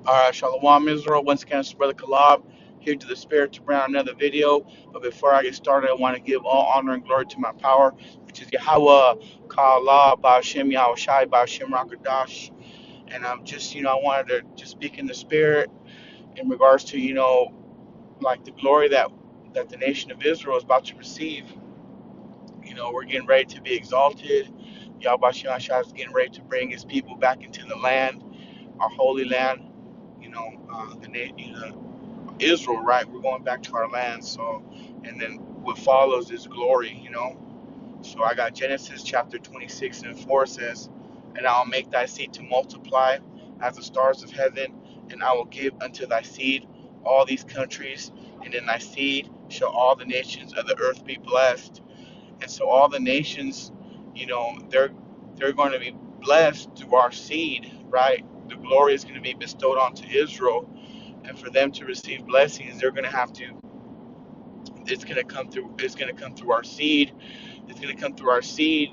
All right, Shalom Israel. Once again, it's Brother Kalab here to the Spirit to bring out another video. But before I get started, I want to give all honor and glory to my power, which is Yahweh, Ka'Allah, Ba'Shem, Yahweh Shai, Ba'Shem Rakadash. And I'm just, I wanted to just speak in the Spirit in regards to, like the glory that the nation of Israel is about to receive. We're getting ready to be exalted. Yahweh Shai is getting ready to bring his people back into the land, our holy land. Israel, right? We're going back to our land. So, and then what follows is glory. So I got Genesis chapter 26 and 4 says, "And I'll make thy seed to multiply as the stars of heaven, and I will give unto thy seed all these countries, and in thy seed shall all the nations of the earth be blessed." And so all the nations, they're going to be blessed through our seed, right? The glory is going to be bestowed onto Israel, and for them to receive blessings, they're going to have to. It's going to come through. It's going to come through our seed. It's going to come through our seed,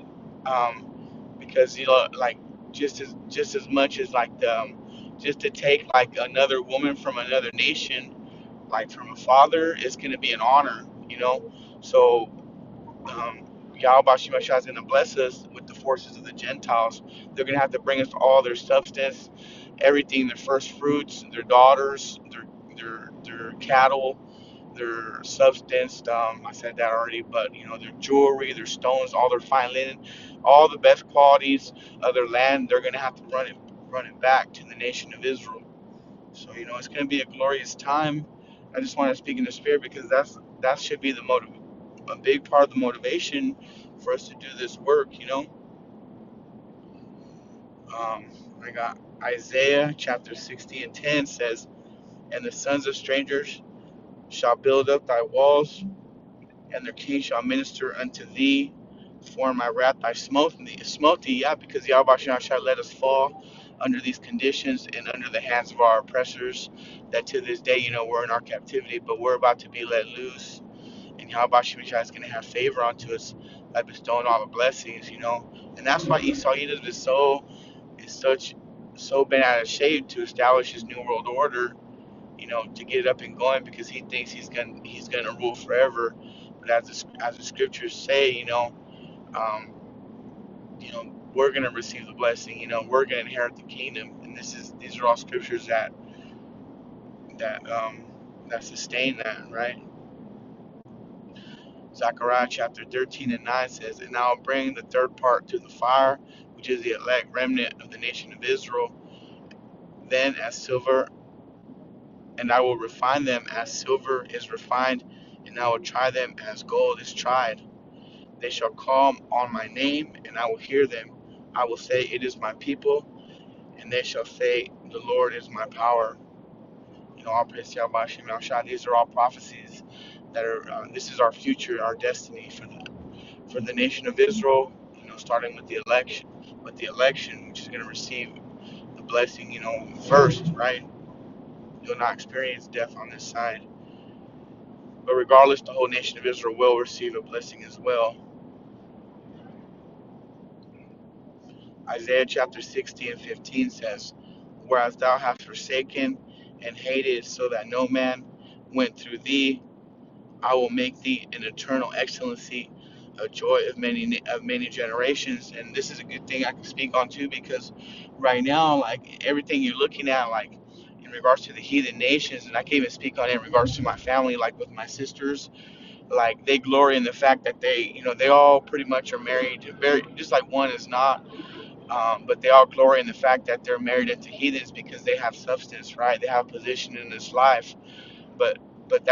because like just as much as like just to take like another woman from another nation, like from a father, it's going to be an honor. So Yahweh Shemashah is going to bless us with the forces of the Gentiles. They're going to have to bring us all their substance, everything, their first fruits, their daughters, their cattle, their substance. I said that already, but their jewelry, their stones, all their fine linen, all the best qualities of their land. They're going to have to run it back to the nation of Israel. So it's going to be a glorious time. I just want to speak in the spirit because that should be a big part of the motivation for us to do this work. I got Isaiah chapter 60 and 10 says, "And the sons of strangers shall build up thy walls, and their king shall minister unto thee. For in my wrath I smote thee, yeah, because Yahweh shall let us fall under these conditions and under the hands of our oppressors, that to this day, we're in our captivity, but we're about to be let loose. And Yahweh Shai is going to have favor unto us by bestowing all the blessings. And that's why Esau Edom is so been out of shape to establish his new world order, to get it up and going, because he thinks he's gonna rule forever. But as the scriptures say, um, we're gonna receive the blessing. We're gonna inherit the kingdom, and these are all scriptures that sustain that, right? Zechariah chapter 13 and 9 says, "And I will bring the third part to the fire, which is the elect remnant of the nation of Israel, then as silver, and I will refine them as silver is refined, and I will try them as gold is tried. They shall call on my name, and I will hear them. I will say, It is my people, and they shall say, The Lord is my power." All praise to Yahweh Shem Shah. These are all prophecies that are. This is our future, our destiny for the nation of Israel. Starting with the election, which is going to receive the blessing. First, right? You'll not experience death on this side. But regardless, the whole nation of Israel will receive a blessing as well. Isaiah chapter 60 and 15 says, "Whereas thou hast forsaken and hated, so that no man went through thee, I will make thee an eternal excellency, a joy of many generations." And this is a good thing I can speak on too, because right now, like everything you're looking at, like in regards to the heathen nations, and I can even speak on it in regards to my family, like with my sisters, like they glory in the fact that they all pretty much are married, very just like one is not, but they all glory in the fact that they're married into heathens because they have substance, right? They have position in this life, but but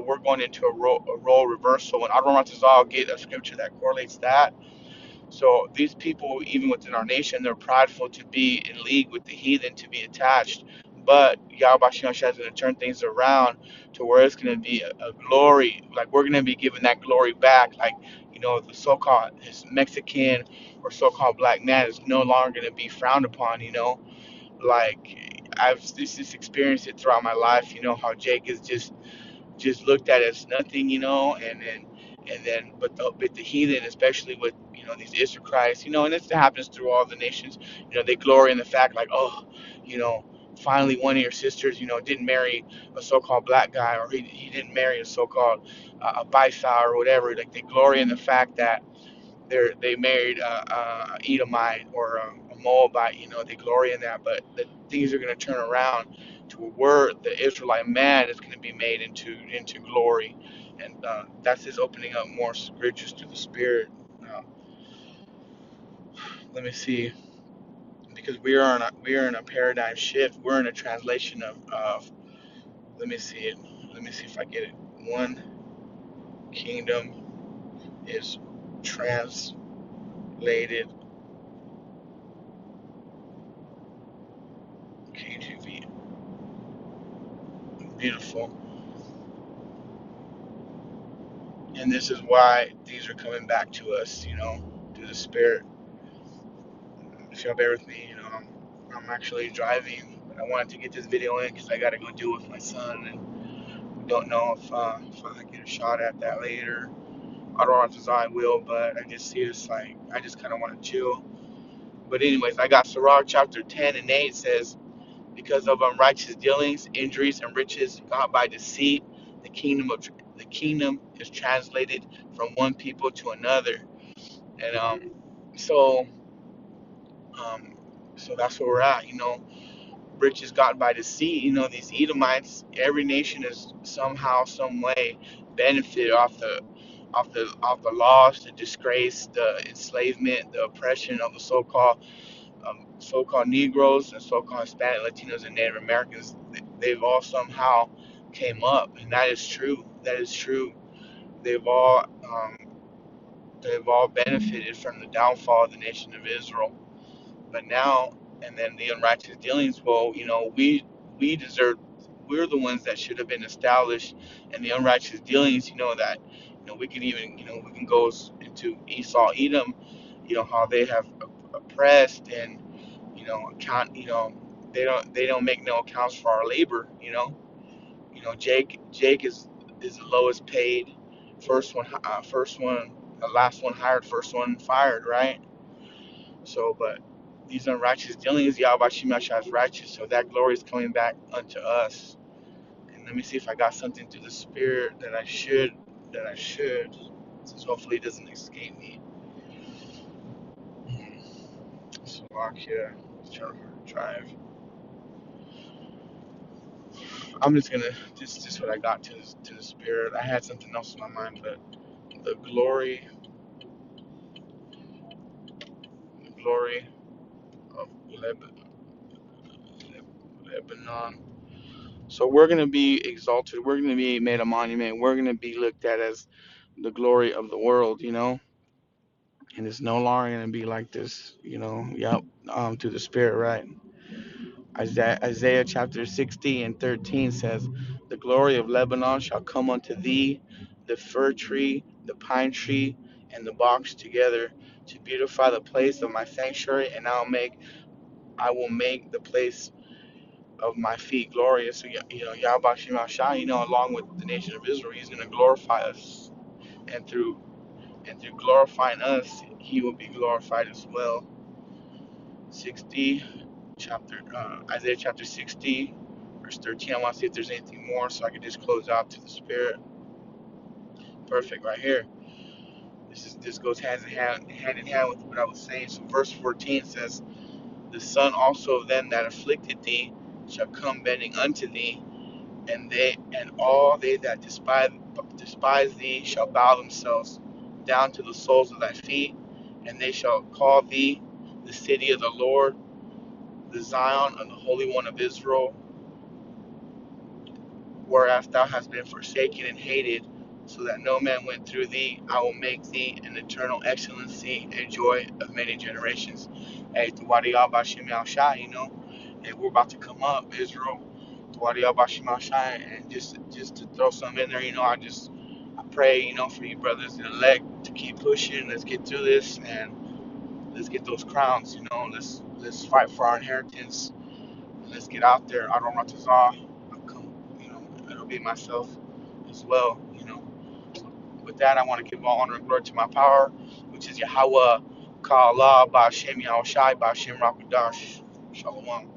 we're going into a role reversal, and I'll get a scripture that correlates that. So these people, even within our nation, they're prideful to be in league with the heathen, to be attached. But Yahweh Shai is going to turn things around to where it's going to be a glory. Like we're going to be given that glory back. Like, the so-called this Mexican or so-called black man is no longer going to be frowned upon. Like I've just experienced it throughout my life. How Jake is just looked at as nothing. And then but the heathen, especially with these Israelites, and this happens through all the nations. They glory in the fact like, oh, you know finally one of your sisters, didn't marry a so-called black guy, or he didn't marry a so-called a Baisa or whatever. Like they glory in the fact that they married a Edomite or a Moabite. They glory in that, but the things are going to turn around to where the Israelite man is going to be made into glory, and that's just opening up more scriptures to the Spirit. Uh, Let me see, because we are in a paradigm shift. We're in a translation of let me see it. Let me see if I get it. One kingdom is translated KJV. Beautiful. And this is why these are coming back to us, through the Spirit. If y'all bear with me, I'm actually driving, but I wanted to get this video in because I got to go do it with my son, and don't know if I get a shot at that later. I don't know if I will, but I just see this like I just kind of want to chill. But anyways, I got Sirach chapter 10 and 8 says, because of unrighteous dealings, injuries, and riches got by deceit, the kingdom is translated from one people to another. And so um, so that's where we're at. Riches gotten by deceit. These Edomites, every nation is somehow, some way benefited off the loss, the disgrace, the enslavement, the oppression of the so-called Negroes and so-called Hispanic, Latinos, and Native Americans. They've all somehow came up, and that is true. That is true. They've all um, they've all benefited from the downfall of the nation of Israel. But now, and then the unrighteous dealings. Well, we deserve. We're the ones that should have been established, and the unrighteous dealings. That we can even we can go into Esau, Edom. How they have oppressed and account. They don't make no accounts for our labor. Jake is the lowest paid, first one, last one hired, first one fired, right? So, but these unrighteous dealings, Yahweh Shemashah is righteous, so that glory is coming back unto us. And let me see if I got something through the Spirit that I should. So hopefully it doesn't escape me. Slovakia, drive. I'm just gonna just what I got to the Spirit. I had something else in my mind, but the glory of Lebanon. So we're going to be exalted. We're going to be made a monument. We're going to be looked at as the glory of the world, and it's no longer going to be like this, Yep, through the Spirit, right? Isaiah chapter 60 and 13 says, the glory of Lebanon shall come unto thee, the fir tree, the pine tree, and the box together to beautify the place of my sanctuary, and I will make the place of my feet glorious. So, Yahweh Shema Shai, along with the nation of Israel, he's going to glorify us. And through glorifying us, he will be glorified as well. 60, Isaiah chapter 60, verse 13. I want to see if there's anything more so I can just close out to the Spirit. Perfect, right here. This goes hand in hand with what I was saying. So verse 14 says, the son also of them that afflicted thee shall come bending unto thee, and all they that despise thee shall bow themselves down to the soles of thy feet, and they shall call thee the city of the Lord, the Zion of the Holy One of Israel, whereas thou hast been forsaken and hated, so that no man went through thee. I will make thee an eternal excellency and joy of many generations. Hey, Tuwadiyah Bashim Al Shai, and we're about to come up, Israel. Tuwadiyah Bashim Al Shai, and just to throw some in there, I pray, for you brothers and elect to keep pushing. Let's get through this and let's get those crowns, let's fight for our inheritance. Let's get out there. I don't want to come, it'll be myself as well, With that, I want to give all honor and glory to my power, which is Yahweh, Ka'Allah, Ba'Shem Yahushai, Ba'Shem Rakadash. Shalom.